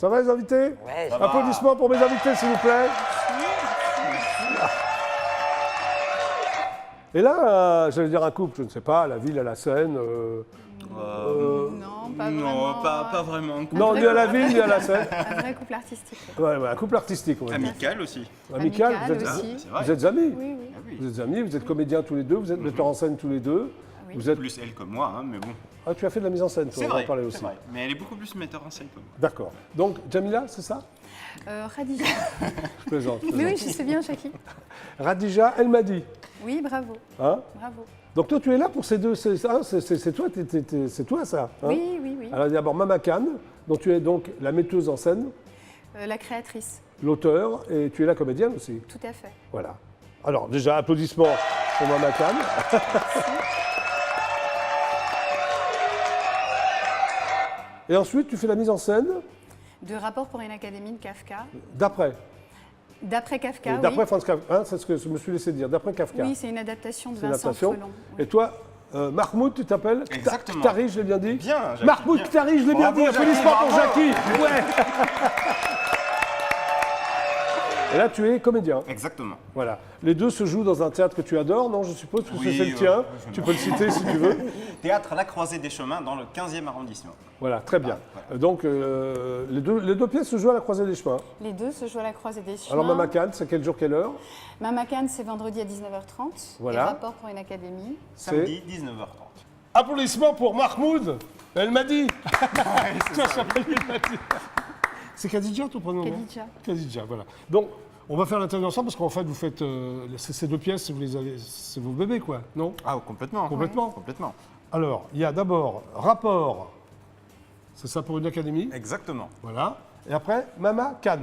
Ça va les invités? Ouais, Applaudissements pour mes invités s'il vous plaît. Et là, j'allais dire un couple, je ne sais pas, la ville à la Seine. Non, pas vraiment. Non, pas vraiment. Non, ni à la ville, ni à la Seine. Un vrai couple artistique. Ouais, un couple artistique, on va dire. Amical aussi. Amical, vous êtes, aussi. C'est vrai. vous êtes amis. Oui, oui. Ah oui. Vous êtes amis, vous êtes comédiens tous les deux, vous êtes metteurs en scène tous les deux. Oui. Vous êtes... Plus elle que moi, hein, mais bon. Ah, tu as fait de la mise en scène, toi, C'est on va vrai, en parler c'est aussi. vrai. Mais elle est beaucoup plus metteur en scène que moi. D'accord. Donc, Jamila, c'est ça? Khadija. Je plaisante. Mais oui, je sais bien, Chaki. Radija, elle m'a dit. Oui, bravo. Hein? Bravo. Donc toi, tu es là pour ces deux, c'est toi, c'est toi ça. Hein? Oui, oui, oui. Alors d'abord Mama Khan, donc tu es donc la metteuse en scène, La créatrice. l'auteur, et tu es la comédienne aussi. Tout à fait. Voilà. Alors déjà, applaudissements pour Mama Khan. Et ensuite, tu fais la mise en scène De Rapport pour une académie de Kafka. d'après. D'après Kafka, oui. D'après Franz Kafka, hein, c'est ce que je me suis laissé dire, d'après Kafka. Oui, c'est une adaptation de C'est une Vincent adaptation. Frelon. Et toi, Mahmoud, tu t'appelles Exactement. Khtari, je l'ai bien dit. Bien, Jackie, Mahmoud bien. Khtari, je l'ai bien Bravo, dit. Jackie, Applaudissements pour bravo. Jackie. Ouais. Et là, tu es comédien. Exactement. Voilà. Les deux se jouent dans un théâtre que tu adores, non, je suppose, parce que Oui, c'est le tien. je Tu peux le citer si tu veux. Théâtre La Croisée des Chemins dans le 15e arrondissement. Voilà, très bien. Donc, les deux pièces se jouent à la Croisée des Chemins. Les deux se jouent à la croisée des chemins. Alors, Mama Khan, c'est quel jour, quelle heure? Mama Khan, c'est vendredi à 19h30. Voilà. Et Rapport pour une académie. Samedi, 19h30. Applaudissements pour Mahmoud. Elle m'a dit. Tiens, je t'appelle, elle m'a dit. C'est Khadija, ton prénom? non Khadija. Khadija, voilà. Donc, on va faire l'interview ensemble parce qu'en fait, vous faites ces deux pièces, vous les avez, c'est vos bébés, quoi, non? Ah, complètement. Complètement. Complètement. Alors, il y a d'abord Rapport, c'est ça pour une académie, Exactement. voilà. Et après, Mama Khan.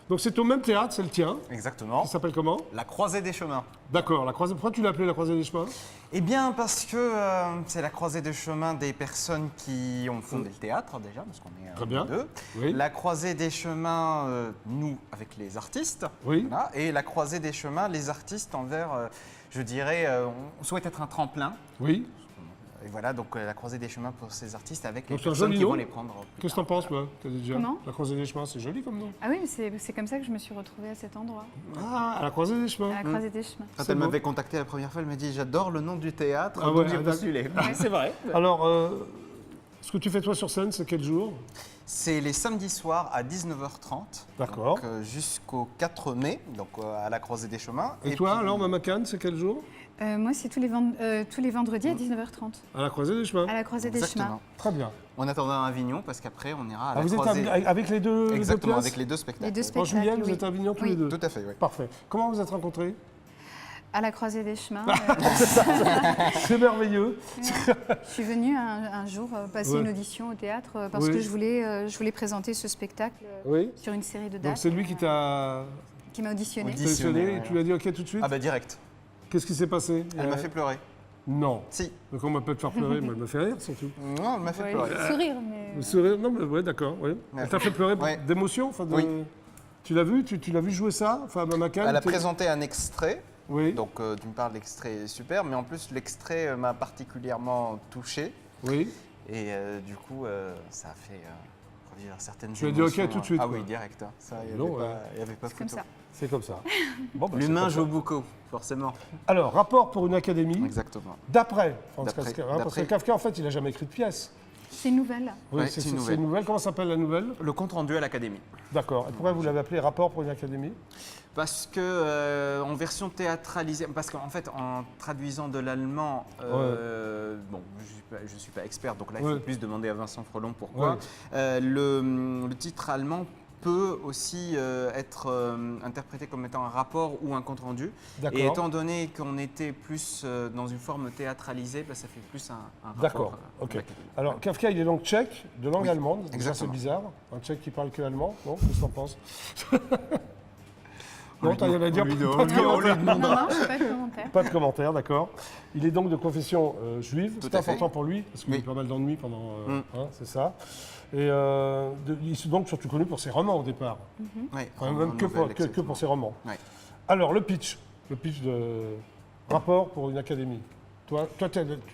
Donc, c'est au même théâtre, c'est le tien. Exactement. Ça s'appelle comment? La Croisée des Chemins. D'accord, la croisée. Pourquoi tu l'as appelé la Croisée des Chemins? Eh bien, parce que c'est la croisée des chemins des personnes qui ont fondé le théâtre, déjà, parce qu'on est Très bien. deux. Oui. La croisée des chemins, nous, avec les artistes. Oui. Voilà. Et la croisée des chemins, les artistes envers, je dirais, on souhaite être un tremplin. Oui. Et voilà, donc la croisée des chemins pour ces artistes avec les Donc, c'est un personnes joli qui nom. vont les prendre. plus Qu'est-ce que tard. t'en penses, moi, Khadija? Comment? La Croisée des Chemins, c'est joli comme nom. Ah oui, mais c'est comme ça que je me suis retrouvée à cet endroit. Ah, à la Croisée des Chemins. À la croisée des chemins. Quand C'est elle beau. m'avait contacté la première fois, elle m'a dit j'adore le nom du théâtre, Ah donc ouais, j'ai d'accord. postulé. C'est vrai. Alors, ce que tu fais toi sur scène, c'est quel jour? C'est les samedis soirs à 19h30. D'accord. Donc, jusqu'au 4 mai, donc à la croisée des chemins. Et toi, puis- alors, Mama Khan, c'est quel jour? Moi, c'est tous les vendredis à 19h30. À la Croisée des Chemins. À la croisée des chemins. Exactement. Très bien. On attendra à Avignon parce qu'après on ira à Ah, la vous êtes croisée. avec les deux Exactement, pièces avec les deux spectacles. Les deux En spectacles. juillet, vous oui. êtes à Avignon tous Oui. les deux. Tout à fait, oui. Parfait. Comment vous êtes rencontrés? À la croisée des chemins. C'est merveilleux. Je suis venue un jour passer Ouais. une audition au théâtre parce Oui. que je voulais présenter ce spectacle Oui. sur une série de dates. Donc c'est lui qui t'a qui m'a auditionné. Auditionné, sélectionné et ouais. tu lui as dit OK tout de suite? Ah bah direct. Qu'est-ce qui s'est passé? Elle m'a fait pleurer. Non. Si. Donc on m'a pas te faire pleurer, moi elle m'a fait rire surtout. Non, elle m'a fait Ouais, pleurer. sourire, mais. Le sourire, non mais ouais d'accord, oui. Ouais. Elle t'a fait pleurer Ouais. d'émotion, enfin de... Oui. Tu l'as vu? Tu l'as vu jouer ça? Enfin Mama Khan, Elle a t'es- présenté un extrait. Oui. Donc d'une part l'extrait est super, mais en plus l'extrait m'a particulièrement touché. Oui. Et du coup, ça a fait revivre certaines Tu as dit OK émotions. tout de suite, Ah quoi. oui, direct. Hein. Ça, il n'y Non, avait pas C'est comme photo. ça. C'est comme ça. Bon, bah, c'est L'humain comme joue ça. beaucoup, forcément. Alors, rapport pour une académie, Exactement. d'après Franz D'après- Kafka. Hein, parce que d'après- Kafka, en fait, il n'a jamais écrit de pièce. C'est une nouvelle. Oui, Ouais, c'est c'est une une nouvelle. nouvelle. Comment s'appelle la nouvelle? Le compte rendu à l'académie. D'accord. Et pourquoi vous l'avez appelé rapport pour une académie? Parce que en version théâtralisée, parce qu'en fait en traduisant de l'allemand, bon, je suis pas expert, donc là il Ouais. faut plus demander à Vincent Frelon pourquoi. Ouais. Le titre allemand peut aussi être interprété comme étant un rapport ou un compte rendu. D'accord. Et étant donné qu'on était plus dans une forme théâtralisée, bah, ça fait plus un rapport. D'accord. Ok. Alors, Kafka, il est donc tchèque, de langue Oui, allemande. Déjà, c'est exactement. bizarre. Un tchèque qui parle que allemand. Bon, qu'est-ce que t'en penses? Non, t'as rien à dire? Pas de commentaire. Non, non, je n'ai pas de commentaire. Pas de commentaire, d'accord. Il est donc de confession juive. Tout C'est à fait. important pour lui, parce qu'il a Oui. eu pas mal d'ennuis pendant... Mm. hein, c'est ça. Et il est donc surtout connu pour ses romans au départ. Oui, Enfin, même que nouvelle, pour ses romans. Ouais. Alors, le pitch de rapport pour une académie. Toi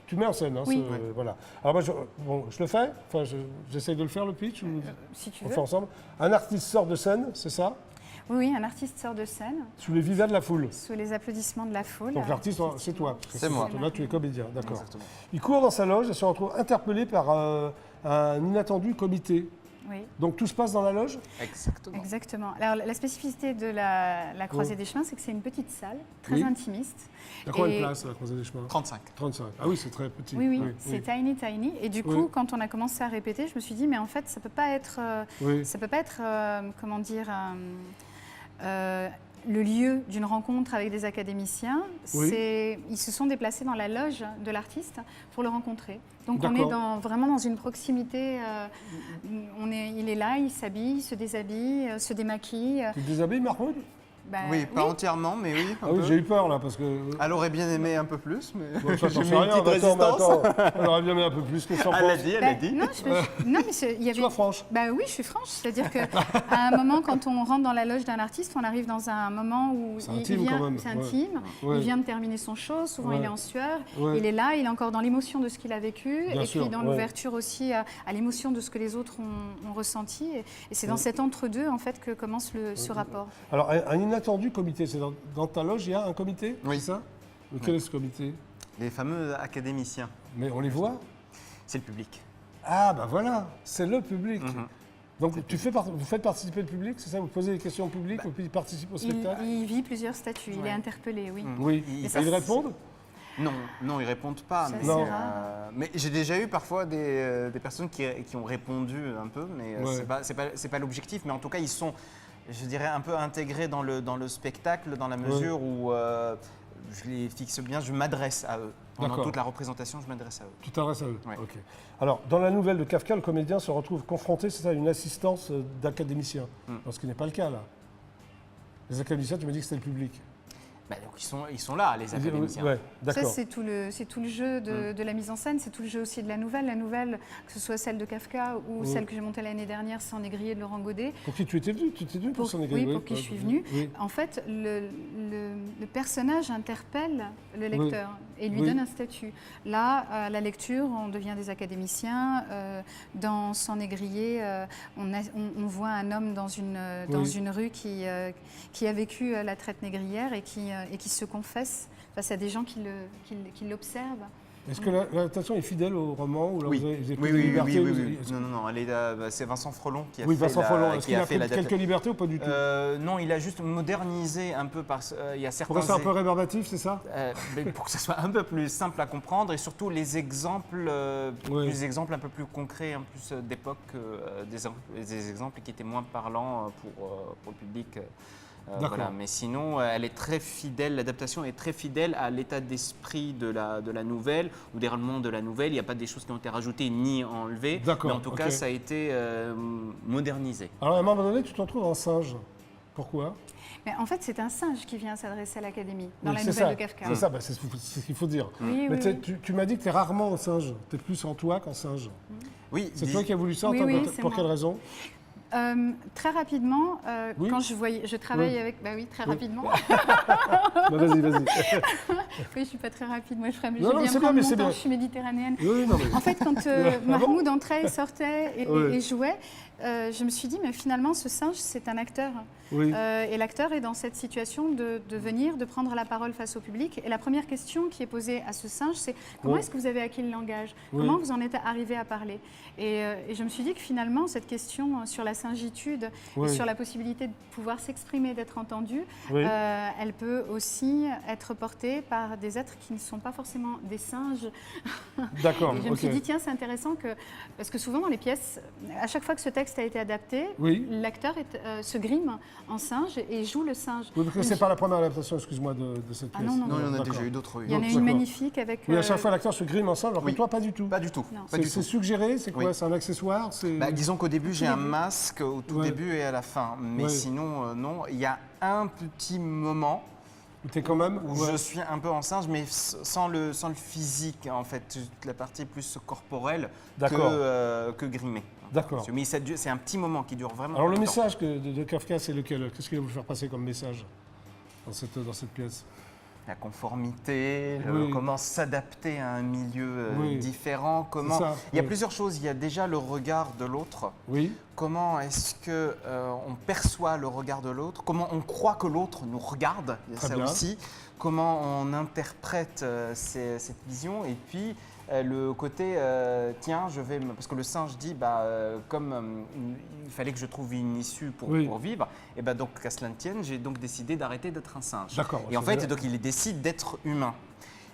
tu mets en scène, hein, Oui. voilà. Alors moi, je le fais, enfin, j'essaye de le faire, le pitch, ou Si tu on veux. fait ensemble. Un artiste sort de scène, c'est ça? Oui, un artiste sort de scène Sous les vivats de la foule. sous les applaudissements de la foule. Donc l'artiste, c'est toi. C'est moi. Là, tu es comédien, d'accord. Exactement. Il court dans sa loge et se retrouve interpellé par un inattendu comité. Oui, Donc tout se passe dans la loge? Exactement. exactement. Alors la spécificité de la Croisée des Chemins, c'est que c'est une petite salle, très Oui. intimiste. Il y a combien de Et- places à la Croisée des Chemins? 35. 35. Ah oui, c'est très petit. Oui, oui, c'est tiny. Et du coup, Oui. quand on a commencé à répéter, je me suis dit, mais en fait, ça peut pas être, Oui. comment dire, le lieu d'une rencontre avec des académiciens. Oui. Ils se sont déplacés dans la loge de l'artiste pour le rencontrer. Donc on D'accord. est vraiment dans une proximité. Il est là, il s'habille, il se déshabille, se démaquille. Tu te déshabilles, Mahmoud? Bah, Oui, pas entièrement, mais oui. un Ah oui, peu. j'ai eu peur là, parce que... Elle aurait bien aimé un peu plus, mais Bon, ça, t'en j'ai sais mis une rien. petite Attends, mais résistance. attends, on aurait bien mis un peu plus que ça. Elle l'a dit, elle l'a dit. Non, non, mais il y avait. Sois franche. Bah oui, je suis franche. C'est-à-dire qu'à un moment, quand on rentre dans la loge d'un artiste, on arrive dans un moment où C'est intime, vient, quand même. c'est Ouais. intime. Ouais. Il vient de terminer son show. Souvent, Ouais. il est en sueur. Ouais. Il est là. Il est encore dans l'émotion de ce qu'il a vécu, Bien et sûr, puis dans ouais. l'ouverture aussi à l'émotion de ce que les autres ont ressenti. Et c'est dans Ouais. cet entre-deux en fait que commence ce rapport. Alors, un inattendu comité, c'est dans ta loge, il y a un comité? Oui. C'est ça? Mais quel est ce comité? Les fameux académiciens, Mais on les voit? c'est le public. Ah, bah voilà, c'est le public. Mhm. Donc, vous faites participer le public, c'est ça? Vous posez des questions au public, puis il participe au spectacle? Il vit plusieurs statuts. Il Ouais. est interpellé, oui. Oui. Il- Et ça, ils répondent? Non, ils répondent pas. Ça, Mais, c'est rare. mais j'ai déjà eu parfois des personnes qui ont répondu un peu, mais Ouais. c'est pas l'objectif. Mais en tout cas, ils sont, je dirais, un peu intégrés dans le spectacle, dans la mesure où je les fixe bien, je m'adresse à eux. Pendant D'accord. toute la représentation, je m'adresse à eux. Tu t'adresses à eux? Ouais. Ok. Alors, dans la nouvelle de Kafka, le comédien se retrouve confronté, c'est ça, à une assistance d'académiciens. Ce qui n'est pas le cas, là. Les académiciens, tu m'as dit que c'était le public. Bah, donc ils sont là, les académiciens. Ouais, Ça, d'accord. c'est tout le jeu de la mise en scène, c'est tout le jeu aussi de la nouvelle. La nouvelle, que ce soit celle de Kafka ou celle que j'ai montée l'année dernière, Sans négrier de Laurent Godet. Pour qui tu étais venu? Tu étais venu pour son Oui, pour qui je suis venue. Oui. En fait, le personnage interpelle le lecteur et lui Oui. donne un statut. Là, à la lecture, on devient des académiciens. Dans Sans négrier, on voit un homme dans une rue qui a vécu la traite négrière et qui se confesse face à des gens qui l'observent. Est-ce que l'adaptation est fidèle au roman ou là, Oui. vous avez pris Oui, des oui, libertés, oui, vous oui. avez- Non, c'est Vincent Frelon qui a Oui, fait Vincent Frelon. Est-ce qui qu'il a a fait pris l'adaptation. quelques libertés ou pas du tout? Non, il a juste modernisé un peu parce il y a certains Pour rester un peu rébarbatif, c'est ça? mais pour que ce soit un peu plus simple à comprendre et surtout les exemples, Oui. plus exemples un peu plus concrets, en plus d'époque, des exemples qui étaient moins parlants pour le public. D'accord. Voilà. Mais sinon, elle est très fidèle, l'adaptation est très fidèle à l'état d'esprit de la nouvelle ou des éléments de la nouvelle. Il n'y a pas des choses qui ont été rajoutées ni enlevées. D'accord, Mais en tout cas, ok. ça a été modernisé. Alors, à un moment donné, tu te retrouves en singe. Pourquoi? Mais en fait, c'est un singe qui vient s'adresser à l'Académie dans Oui, la c'est nouvelle ça. de Kafka. C'est ça, bah, c'est ce qu'il faut dire. Oui, Mais oui, oui. tu m'as dit que tu es rarement en singe. Tu es plus en toi qu'en singe. Oui, C'est toi qui as voulu ça en Oui, tant oui, que- c'est Pour moi. quelle raison? Très rapidement, Oui. quand je travaille Oui. avec... Bah oui, très Oui. rapidement. Bah, Vas-y, vas-y. Oui, je suis pas très rapide. Moi, je ferais Non, j'aime non, bien c'est bien, prendre mais mon c'est temps. bien. Je suis méditerranéenne. Oui, non, mais... En fait, quand Ah bon Mahmoud entrait et sortait Oui. et jouait, je me suis dit, mais finalement, ce singe, c'est un acteur. Oui. Et l'acteur est dans cette situation de venir, de prendre la parole face au public. Et la première question qui est posée à ce singe, c'est comment Oui. est-ce que vous avez acquis le langage? Oui. Comment vous en êtes arrivé à parler? Et je me suis dit que finalement, cette question sur la singitude Oui. et sur la possibilité de pouvoir s'exprimer, d'être entendu, Oui. elle peut aussi être portée par des êtres qui ne sont pas forcément des singes. D'accord, Et je me ok. suis dit, tiens, c'est intéressant parce que souvent dans les pièces, à chaque fois que ce texte a été adapté, Oui. l'acteur se grime en singe et joue le singe. Oui, parce que c'est pas la première adaptation, excuse-moi, de cette Ah pièce. non, non. Non, il y en a D'accord. déjà eu d'autres. Il y en a D'accord. une magnifique avec... Oui, à chaque fois, l'acteur se grime en singe, alors que Oui. toi, pas du tout. Pas du tout. Non. Pas du C'est tout. suggéré, c'est quoi? Oui. C'est un accessoire? Bah, disons qu'au début, j'ai un début. masque au tout Ouais. début et à la fin. Mais Ouais. sinon, non. Il y a un petit moment T'es quand même... où ouais. je suis un peu en singe, mais sans le physique, en fait. Toute la partie plus corporelle D'accord. que grimée. D'accord. Mais c'est un petit moment qui dure vraiment Alors le longtemps. message de Kafka, c'est lequel? Qu'est-ce qu'il a voulu faire passer comme message dans cette pièce? la conformité, Oui. comment s'adapter à un milieu Oui. différent, comment... ça, Il y a oui. plusieurs choses. Il y a déjà le regard de l'autre. Oui, Comment est-ce que on perçoit le regard de l'autre? Comment on croit que l'autre nous regarde? Il y a Très ça bien. aussi. Comment on interprète cette vision? Et puis le côté tiens, je vais parce que le singe dit comme il fallait que je trouve une issue pour vivre. Et donc qu'à cela ne tienne, j'ai donc décidé d'arrêter d'être un singe. D'accord. Et en fait, donc il décide d'être humain.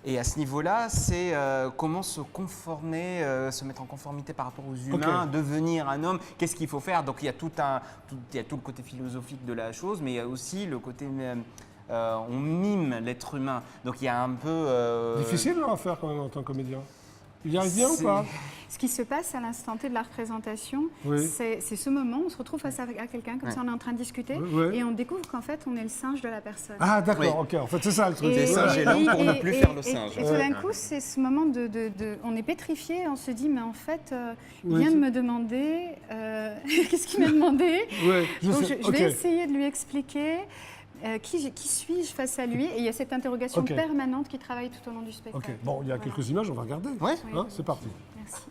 Et à ce niveau-là, c'est comment se conformer, se mettre en conformité par rapport aux humains, devenir un homme, qu'est-ce qu'il faut faire. Donc il y a tout le côté philosophique de la chose, mais il y a aussi le côté, on mime l'être humain. Donc il y a un peu... difficile à faire quand même en tant que comédien. Il y arrive bien ou c'est- pas? Ce qui se passe à l'instant T de la représentation, Oui. c'est ce moment où on se retrouve face à quelqu'un, comme ça on est en train de discuter, Oui. et on découvre qu'en fait on est le singe de la personne. Ah d'accord, Oui. ok. En fait, c'est ça le truc. Et singe et l'homme pour ne plus faire le singe. Et tout d'un coup, c'est ce moment on est pétrifié, on se dit, mais en fait, il Oui, vient de c'est- me demander, qu'est-ce qu'il m'a demandé? Ouais, Donc sais. je vais essayer de lui expliquer qui suis-je face à lui. Et il y a cette interrogation Ok. permanente qui travaille tout au long du Ok. spectacle. Bon, il y a Voilà. quelques images, on va regarder. Ouais. Hein, c'est parti. Merci.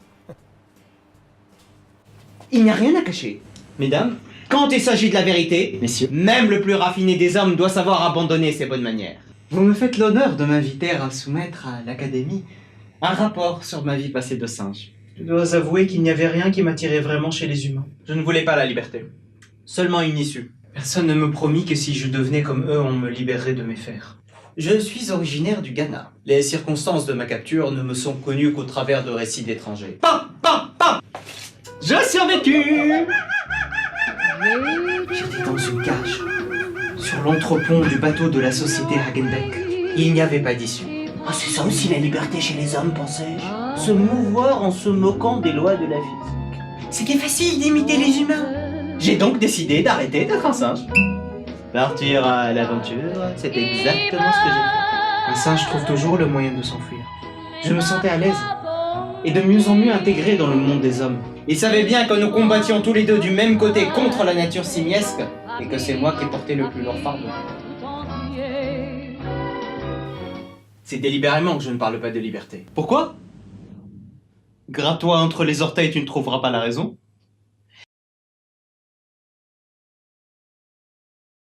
Il n'y a rien à cacher. Mesdames, quand il s'agit de la vérité, messieurs, même le plus raffiné des hommes doit savoir abandonner ses bonnes manières. Vous me faites l'honneur de m'inviter à soumettre à l'Académie un rapport sur ma vie passée de singe. Je dois avouer qu'il n'y avait rien qui m'attirait vraiment chez les humains. Je ne voulais pas la liberté, seulement une issue. Personne ne me promit que si je devenais comme eux, on me libérerait de mes fers. Je suis originaire du Ghana. Les circonstances de ma capture ne me sont connues qu'au travers de récits d'étrangers. Pam, pam, pam. Je survécu. J'étais dans une cage, sur l'entrepont du bateau de la société Hagenbeck. Il n'y avait pas d'issue. Ah, c'est ça aussi la liberté chez les hommes, pensais-je. Se mouvoir en se moquant des lois de la physique. C'était facile d'imiter les humains. J'ai donc décidé d'arrêter d'être un singe. Partir à l'aventure, c'est exactement ce que j'ai fait. Un singe trouve toujours le moyen de s'enfuir. Je me sentais à l'aise, et de mieux en mieux intégré dans le monde des hommes. Il savait bien que nous combattions tous les deux du même côté contre la nature simiesque, et que c'est moi qui portais le plus lourd fardeau. C'est délibérément que je ne parle pas de liberté. Pourquoi? Gratte-toi entre les orteils, tu ne trouveras pas la raison.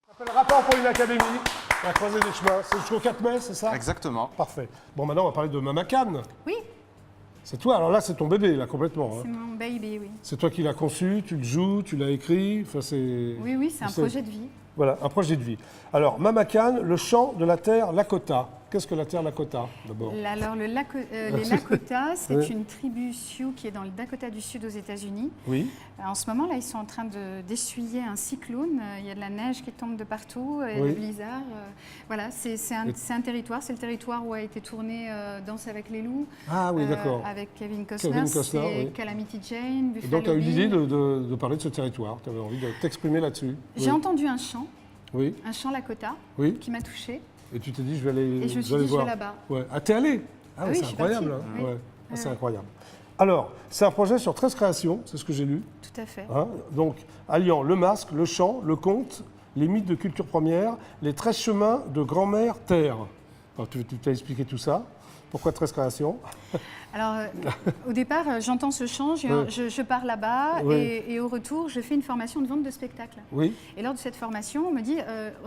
Ça s'appelle Rapport pour une académie. La croisée des chemins. C'est jusqu'au 4 mai, c'est ça? Exactement. Parfait. Bon, maintenant, on va parler de Mama Khan. Oui, C'est toi. Alors là, c'est ton bébé, là, complètement. c'est Hein. mon baby, oui. C'est toi qui l'as conçu, tu le joues, tu l'as écrit. Enfin, c'est... Oui, oui, c'est un C'est- projet de vie. Voilà, un projet de vie. Alors, Mama Khan, le chant de la terre Lakota. Qu'est-ce que la terre Lakota, d'abord? Alors, les Lakota, c'est Oui. une tribu Sioux qui est dans le Dakota du Sud aux États-Unis. Oui. En ce moment, là, ils sont en train d'essuyer un cyclone. Il y a de la neige qui tombe de partout, et Oui. le blizzard. Voilà, c'est un territoire. C'est le territoire où a été tourné Danse avec les loups. Ah oui, d'accord. Avec Kevin Costner. Kevin Costner, c'est oui. Calamity Jane, Et Buffalo donc, tu as eu Bill. l'idée de parler de ce territoire. Tu avais envie de t'exprimer là-dessus. J'ai entendu un chant Oui, Lakota, oui. qui m'a touchée. Et tu t'es dit, je vais aller, Et je me suis vais aller dit, je vais voir. là-bas. Ouais. Ah, t'es allé? Ah, Ah ouais, oui, c'est je suis incroyable. partie, hein. oui. Ouais. Ah, c'est Ouais. incroyable. Alors, c'est un projet sur 13 créations, c'est ce que j'ai lu. Tout à fait. Hein. Donc, alliant le masque, le chant, le conte, les mythes de culture première, les 13 chemins de grand-mère terre. Alors, tu t'as expliqué tout ça. Pourquoi 13 créations? Alors, au départ, j'entends ce chant, Ouais. je pars là-bas Ouais. et au retour, je fais une formation de vente de spectacle. Oui, Et lors de cette formation, on me dit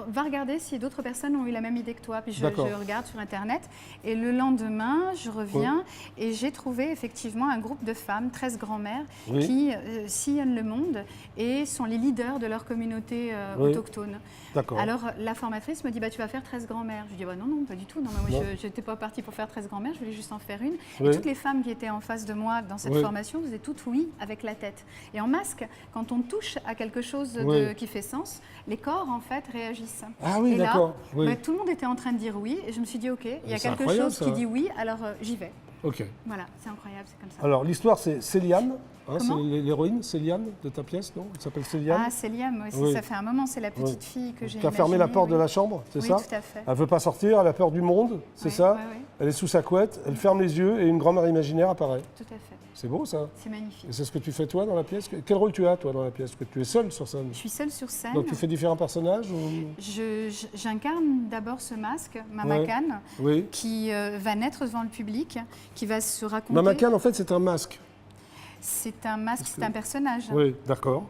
va regarder si d'autres personnes ont eu la même idée que toi. Puis je D'accord. regarde sur Internet. Et le lendemain, je reviens et j'ai trouvé effectivement un groupe de femmes, 13 grand-mères, Oui. qui sillonnent le monde et sont les leaders de leur communauté Oui. autochtone. d'accord. Alors la formatrice me dit tu vas faire 13 grand-mères. Je dis non, non, pas du tout. Non, mais moi, Non. je n'étais pas partie pour faire 13 grand-mères, je voulais juste en faire une. Oui. Et toutes les femmes qui étaient en face de moi dans cette Oui. formation faisaient toutes oui avec la tête. Et en masque, quand on touche à quelque chose Oui. qui fait sens, les corps en fait réagissent. Ah oui, et là, d'accord. Oui. tout le monde était en train de dire oui et je me suis dit ok, il y a c'est quelque incroyable, chose ça. qui dit oui, alors j'y vais. Ok. Voilà, c'est incroyable, c'est comme ça. Alors, l'histoire, c'est Céliane. Hein, c'est Comment l'héroïne, Céliane, de ta pièce, non? Elle s'appelle Céliane. Ah, Céliane, oui, Oui. ça fait un moment, c'est la petite fille que j'ai Tu as fermé la porte de la chambre, c'est oui, ça? tout à fait. Elle ne veut pas sortir, elle a peur du monde, c'est Oui, ça? oui, oui. Elle est sous sa couette, elle ferme les yeux et une grand-mère imaginaire apparaît. Tout à fait. C'est beau, ça? C'est magnifique. Et c'est ce que tu fais, toi, dans la pièce? Quel rôle tu as, toi, dans la pièce? Que tu es seule sur scène? Je suis seule sur scène. Donc, tu fais différents personnages ou... J'incarne d'abord ce masque, Mama Ouais. Khan, Oui. qui va naître devant le public, qui va se raconter. Mama Khan, en fait, c'est un masque. C'est un masque, c'est un personnage. Oui, d'accord.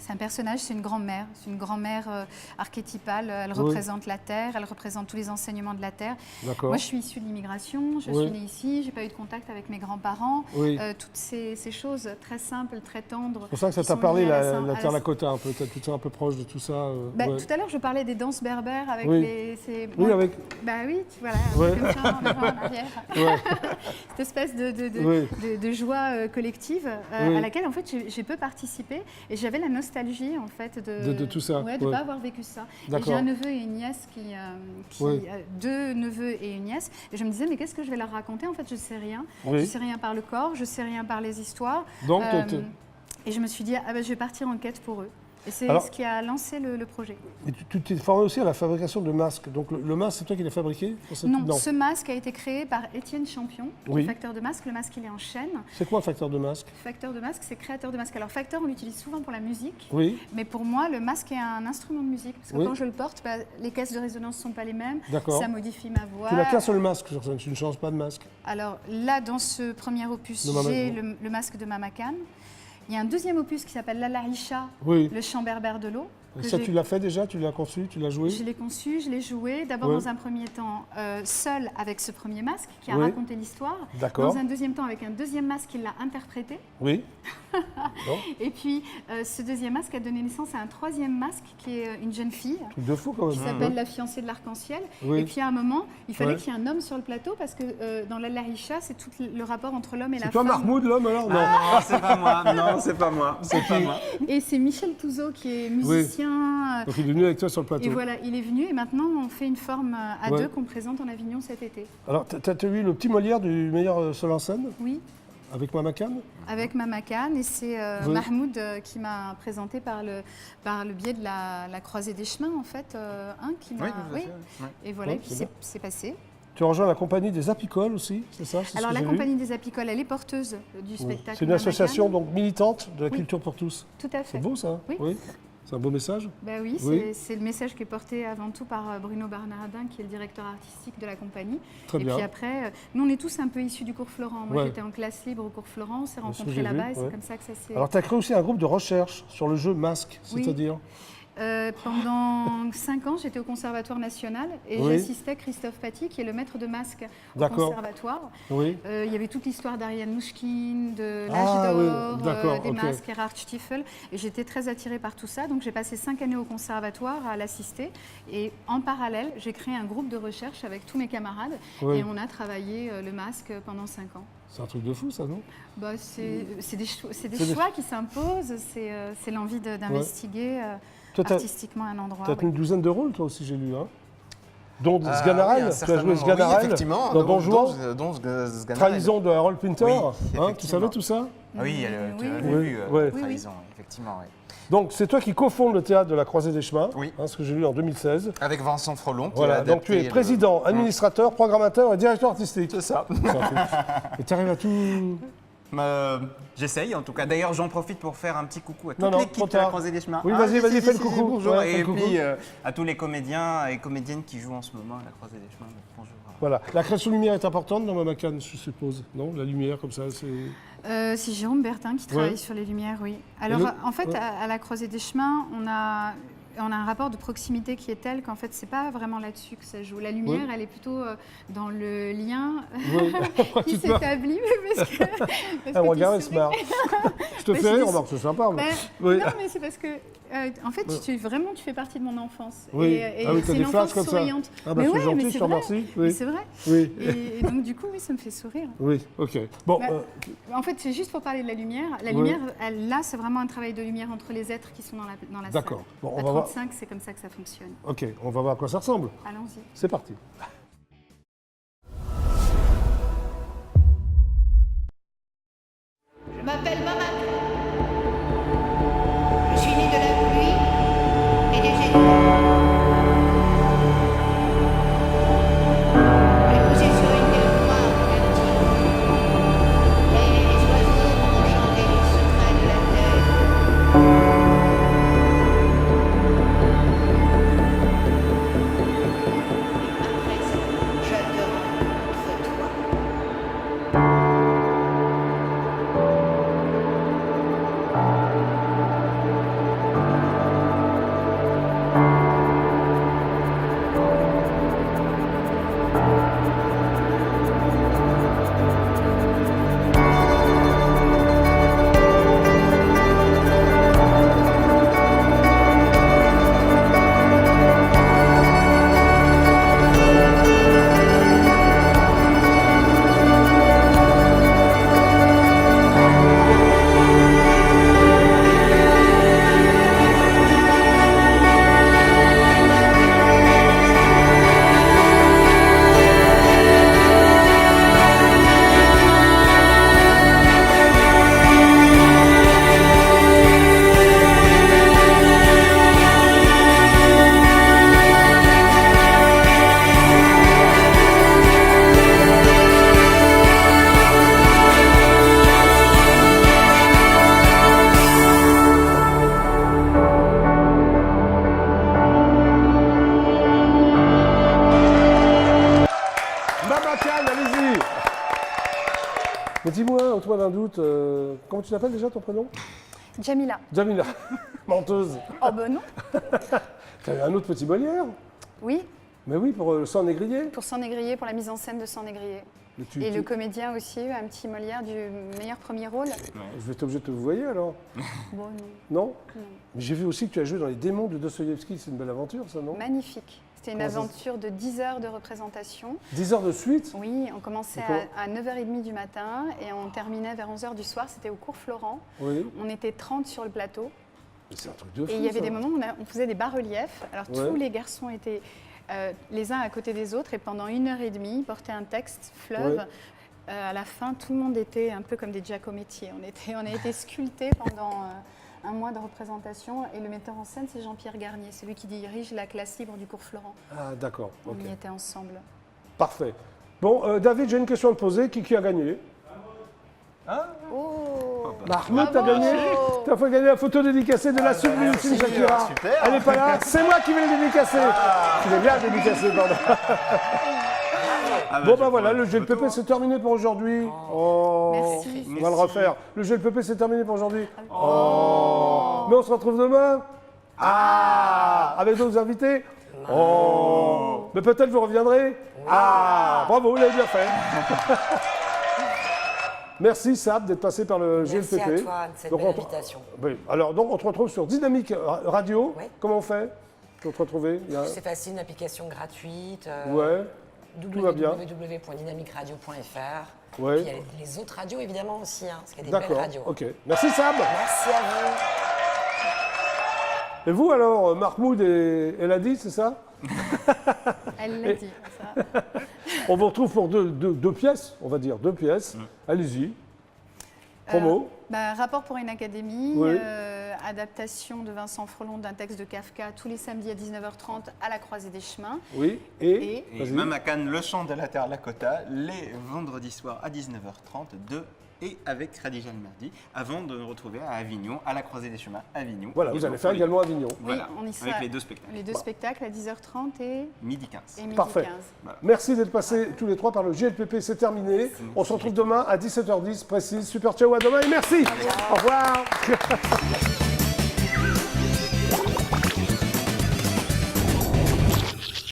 C'est un personnage, c'est une grand-mère. C'est une grand-mère archétypale. Elle Oui. représente la Terre, elle représente tous les enseignements de la Terre. D'accord. Moi, je suis issue de l'immigration, je Oui. suis née ici, j'ai pas eu de contact avec mes grands-parents. Oui. Toutes ces choses très simples, très tendres. C'est pour ça que ça qui t'a sont parlé, liées à la à Terre Lakota, un peu. Tu es un peu proche de tout ça. Bah, ouais. Tout à l'heure, je parlais des danses berbères avec Oui. ces... Oui, moi- avec... Bah oui, voilà, Ouais. comme ça, en avant, en arrière. Ouais. Cette espèce Oui. de joie collective Oui. à laquelle en fait j'ai peu participé et j'avais la nostalgie en fait De tout ça, ouais, de ouais. pas avoir vécu ça. Et D'accord. j'ai un neveu et une nièce Oui. deux neveux et une nièce et je me disais mais qu'est-ce que je vais leur raconter, en fait je sais rien. Oui. Je sais rien par le corps, je sais rien par les histoires. Donc, Et je me suis dit ah ben, je vais partir en quête pour eux. Et c'est Alors- ce qui a lancé le projet. et tu t'es formé aussi à la fabrication de masques. Donc, le masque, c'est toi qui l'as fabriqué pour cette- Non, ce masque a été créé par Étienne Champion, qui Oui. est facteur de masque. Le masque, il est en chaîne. C'est quoi un facteur de masque? Facteur de masque, c'est créateur de masque. Alors, facteur, on l'utilise souvent pour la musique. Oui, Mais pour moi, le masque est un instrument de musique. Parce que Oui. quand je le porte, bah, les caisses de résonance ne sont pas les mêmes. D'accord. Ça modifie ma voix. tu n'as qu'un seul masque sur scène, tu ne changes pas de masque. Alors là, dans ce premier opus, Le Mama- j'ai le masque de Mama Khan. Il y a un deuxième opus qui s'appelle Lalaïcha, Oui. le chant berbère de l'eau. Et que ça, j'ai- tu l'as fait déjà? Tu l'as conçu? Tu l'as joué? Je l'ai conçu, je l'ai joué. D'abord, Oui. dans un premier temps, seul avec ce premier masque qui a Oui. raconté l'histoire. D'accord. Dans un deuxième temps, avec un deuxième masque qui l'a interprété. Oui. Et puis, ce deuxième masque a donné naissance à un troisième masque qui est une jeune fille Truc de fou, quand même. qui s'appelle la fiancée de l'arc-en-ciel. Oui. Et puis, à un moment, il fallait Ouais. qu'il y ait un homme sur le plateau parce que dans la Larisha, c'est tout le rapport entre l'homme et la C'est toi, femme. Mahmoud, l'homme, alors? Non. Non, c'est pas moi. Non, c'est pas moi. C'est pas moi. Et c'est Michel Touzeau qui est musicien. Donc, il est venu avec toi sur le plateau. Et voilà, il est venu et maintenant on fait une forme à Ouais. deux qu'on présente en Avignon cet été. Alors, tu as eu le petit Molière du meilleur seul en scène Oui, avec Mama Khan? avec Mama Khan et c'est Oui. Mahmoud qui m'a présenté par le biais de la croisée des chemins en fait, qui m'a. Oui, tout à fait, ouais. Et voilà, Ouais, et puis c'est c'est bien. c'est passé. Tu as rejoint la compagnie des Apicoles aussi, c'est ça? C'est ce Alors que la j'ai lu. compagnie des Apicoles, elle est porteuse du Oui. spectacle. C'est une Mama association Khan. donc militante de la Oui. culture pour tous. Tout à fait. C'est beau ça? Oui. C'est un beau message? Bah oui, Oui. c'est le message qui est porté avant tout par Bruno Barnardin, qui est le directeur artistique de la compagnie. Très et bien. puis après, nous on est tous un peu issus du cours Florent. Moi Ouais. j'étais en classe libre au cours Florent, on s'est ce que rencontrés j'ai là-bas vu, et c'est ouais. comme ça que ça s'est... Alors tu as créé aussi un groupe de recherche sur le jeu masque, Oui. c'est-à-dire? Pendant 5 ans, j'étais au Conservatoire national et Oui. j'assistais Christophe Paty, qui est le maître de masque au D'accord. Conservatoire. Oui. Il y avait toute l'histoire d'Ariane Mouchkine, de l'âge Ah oui, d'or, d'accord, des ok. masques, Erhard Stiefel. Et j'étais très attirée par tout ça. Donc j'ai passé 5 années au Conservatoire à l'assister. Et en parallèle, j'ai créé un groupe de recherche avec tous mes camarades. Oui. Et on a travaillé le masque pendant 5 ans. C'est un truc de fou ça, non? Bah, c'est des, C'est des choix qui s'imposent. C'est l'envie d'investiguer Toi, tu as artistiquement un endroit. oui. une douzaine de rôles, toi aussi, j'ai lu. Hein, dont Sganarelle, oui, un tu as certain joué nombre. Oui, Sganarelle effectivement. dans Don Juan, Dont Sganarelle. Trahison de Harold Pinter. Oui, hein, tu effectivement. savais tout ça? Ah oui, tu Oui, as oui. vu Ouais. Trahison, effectivement. Oui. Donc c'est toi qui cofonde le théâtre de la Croisée des Chemins, Oui. ce que j'ai lu en 2016. Avec Vincent Frelon. Qui Voilà, a donc tu es adapté président, administrateur, programmateur et directeur artistique. C'est ça. Et tu arrives à tout... J'essaye en tout cas. D'ailleurs, j'en profite pour faire un petit coucou à Non, toute non, l'équipe trop de la tard. Croisée des Chemins. Oui, vas-y, si, vas-y, si, fais le si, coucou. Bonjour. Ouais, fais Et le coucou. puis à tous les comédiens et comédiennes qui jouent en ce moment à la Croisée des Chemins. Bonjour. Voilà, la création de lumière est importante dans Mama Khan, je suppose, non? La lumière comme ça, c'est... C'est Jérôme Bertin qui travaille Ouais. sur les lumières, oui. Alors, le- en fait, ouais. à la Croisée des Chemins, on a un rapport de proximité qui est tel qu'en fait, c'est pas vraiment là-dessus que ça joue. La lumière, Oui. elle est plutôt dans le lien Oui. qui Tu te marres. s'établit. Parce que, parce Ah, que regarde, tu elle se souris. marre. Je te Bah, fais c'est rire, des- remarque, c'est sympa. Ben, Oui. Non, mais c'est parce que, en fait, tu fais partie de mon enfance. Oui. Et Ah oui, t'as c'est des une flashs enfance comme ça. souriante. Ah bah mais c'est ouais, gentil, mais je c'est te vrai. remercie. Mais Oui. c'est vrai. Oui. Et donc, du coup, oui, ça me fait sourire. Oui, ok. Bon, Bah, En fait, c'est juste pour parler de la lumière. La Oui. lumière, là, c'est vraiment un travail de lumière entre les êtres qui sont dans la salle. d'accord. Bon, on À va voir. 35, c'est comme ça que ça fonctionne. Ok, on va voir à quoi ça ressemble. Allons-y. C'est parti. Je m'appelle Mamak. Je suis né de la pluie et des jets d'eau. J'ai poussé sur une terre noire fertile. Les oiseaux m'ont chanté les secrets de la terre. À présent, j'adore votre toi. Mamakane, allez-y. Mais dis-moi, ôte-moi d'un doute, comment tu t'appelles déjà ton prénom? Jamila. Jamila, menteuse. Oh ben non. Tu as un autre petit Molière? Oui, Mais oui, pour le sang négrier. pour Sang Négrier, pour la mise en scène de Sang Négrier. Et le comédien aussi, un petit Molière du meilleur premier rôle. Je vais être obligé de te vous voyer alors. Bon, non. Non? Non. Mais j'ai vu aussi que tu as joué dans Les Démons de Dostoïevski, c'est une belle aventure ça, non? Magnifique. C'était une Comment ça aventure de 10 heures de représentation. 10 heures de suite? Oui, on commençait D'accord. à 9h30 du matin et on terminait vers 11h du soir. C'était au cours Florent. Oui. On était 30 sur le plateau. Mais c'est un truc de fou. Et il y avait ça. des moments où on faisait des bas-reliefs. Alors Ouais. tous les garçons étaient les uns à côté des autres et pendant 1h30, ils portaient un texte, fleuve. Ouais. À la fin, tout le monde était un peu comme des Giacometti. On a été sculptés pendant un mois de représentation et le metteur en scène, c'est Jean-Pierre Garnier, celui qui dirige la classe libre du cours Florent. Ah d'accord, ok. On y était ensemble. Parfait. Bon, David, j'ai une question à te poser. Qui a gagné? Oh Mahmoud, t'as Bravo. gagné? T'as fait gagner la photo dédicacée de la sublime Shakira. super. Elle n'est pas là, c'est moi qui vais le dédicacer. Tu l'as bien dédicacé, pardon. Bon, bah voilà, le GLPP c'est terminé pour aujourd'hui. Oh. Merci. On va le refaire. Le GLPP c'est terminé pour aujourd'hui. Oh. Mais on se retrouve demain. Ah. Avec d'autres invités. Oh. Mais peut-être vous reviendrez. Ah. Bravo, vous l'avez bien fait. Merci Sab d'être passé par le Merci GLPP. à toi de cette Donc, belle on- invitation. Oui. Alors donc on te retrouve sur Dynamique Radio. Oui. Comment on fait pour te retrouver? Il y a- C'est facile, une application gratuite. Ouais. Tout va bien. www.dynamicradio.fr. Ouais. Puis il y a les autres radios évidemment aussi, hein, parce qu'il y a des belles D'accord. radios. Ok. Merci Sab. Merci à vous. Et vous alors, Mahmoud et Eladi, c'est ça? Elle l'a dit. Ça. On vous retrouve pour deux pièces, on va dire, 2 pièces. Allez-y. Promo. Rapport pour une académie, Oui. adaptation de Vincent Frelon d'un texte de Kafka tous les samedis à 19h30 à la Croisée des Chemins. Oui. Et Et Vas-y. Mamakan, le chant de la terre Lakota, les vendredis soirs à 19h30 et avec Khadija El Merdi, avant de nous retrouver à Avignon, à la Croisée des Chemins, Avignon. Voilà, vous allez faire également Avignon. Voilà, Oui, on y sera. avec les deux spectacles. Les deux spectacles à 10h30 et Midi 15. midi Parfait. 15. Merci d'être passés tous les trois par le GLPP, c'est terminé. On se retrouve demain à 17h10 précise. Super ciao, à demain et merci. Au revoir.